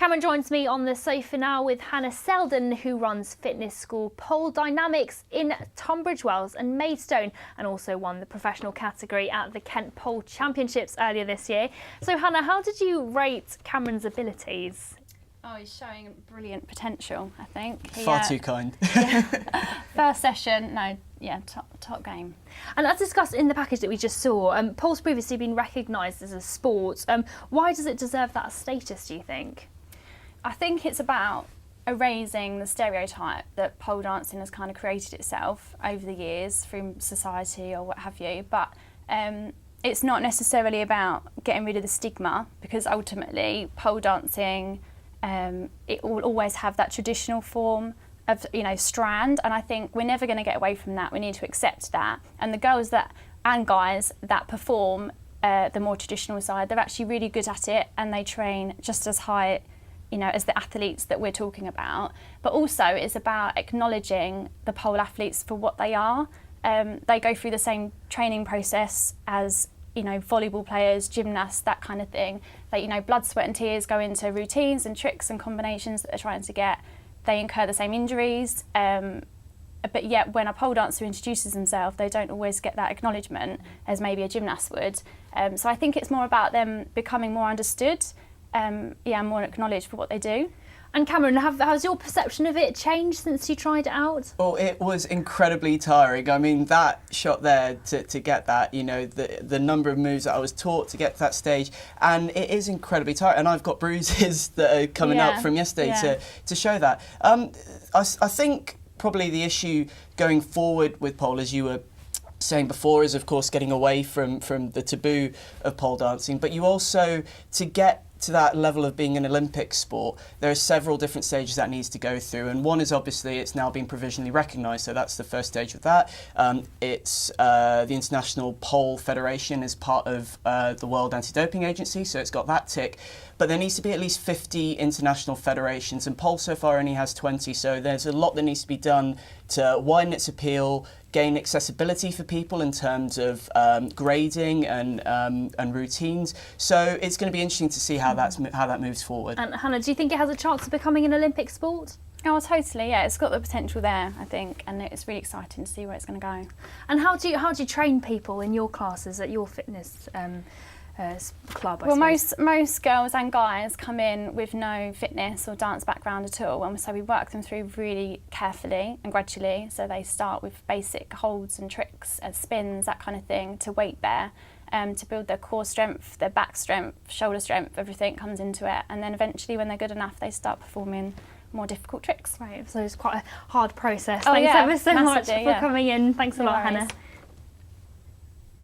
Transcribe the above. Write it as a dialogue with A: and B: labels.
A: Cameron joins me on the sofa now with Hannah Selden, who runs fitness school Pole Dynamics in Tunbridge Wells and Maidstone, and also won the professional category at the Kent Pole Championships earlier this year. So Hannah, how did you rate Cameron's abilities?
B: Oh, he's showing brilliant potential, I think.
C: Far too kind.
B: First session, top game.
A: And as discussed in the package that we just saw, pole's previously been recognised as a sport. Why does it deserve that status, do you think?
B: I think it's about erasing the stereotype that pole dancing has kind of created itself over the years through society or what have you, but it's not necessarily about getting rid of the stigma, because ultimately pole dancing, it will always have that traditional form of, strand, and I think we're never going to get away from that. We need to accept that. And the girls and guys that perform the more traditional side, they're actually really good at it, and they train just as high, as the athletes that we're talking about. But also it's about acknowledging the pole athletes for what they are. They go through the same training process as volleyball players, gymnasts, that kind of thing. They, blood, sweat and tears go into routines and tricks and combinations that they're trying to get. They incur the same injuries, but yet when a pole dancer introduces themselves, they don't always get that acknowledgement as maybe a gymnast would. So I think it's more about them becoming more understood, more acknowledged for what they do.
A: And Cameron, has your perception of it changed since you tried it out?
C: Well, it was incredibly tiring. I mean, that shot there to get that, the number of moves that I was taught to get to that stage, and it is incredibly tiring. And I've got bruises that are coming up from yesterday to show that. I think probably the issue going forward with pole, as you were saying before, is of course getting away from the taboo of pole dancing, but you also, to get to that level of being an Olympic sport, there are several different stages that needs to go through, and one is obviously it's now been provisionally recognised, so that's the first stage of that. It's the International Pole Federation as part of the World Anti-Doping Agency, so it's got that tick. But there needs to be at least 50 international federations, and pole so far only has 20, so there's a lot that needs to be done to widen its appeal, gain accessibility for people in terms of grading and routines. So it's going to be interesting to see how that moves forward.
A: And Hannah, do you think it has a chance of becoming an Olympic sport?
B: Oh, totally, yeah. It's got the potential there, I think, and it's really exciting to see where it's going to go.
A: And how do you train people in your classes at your fitness club, I
B: suppose?
A: suppose?
B: Most girls and guys come in with no fitness or dance background at all, and so we work them through really carefully and gradually. So they start with basic holds and tricks, spins, that kind of thing, to weight bear, to build their core strength, their back strength, shoulder strength, everything comes into it. And then eventually, when they're good enough, they start performing more difficult tricks.
A: Right, so it's quite a hard process.
B: Oh,
A: Thanks
B: yeah,
A: ever so much for
B: yeah.
A: coming in. Thanks a lot,
B: worries.
A: Hannah.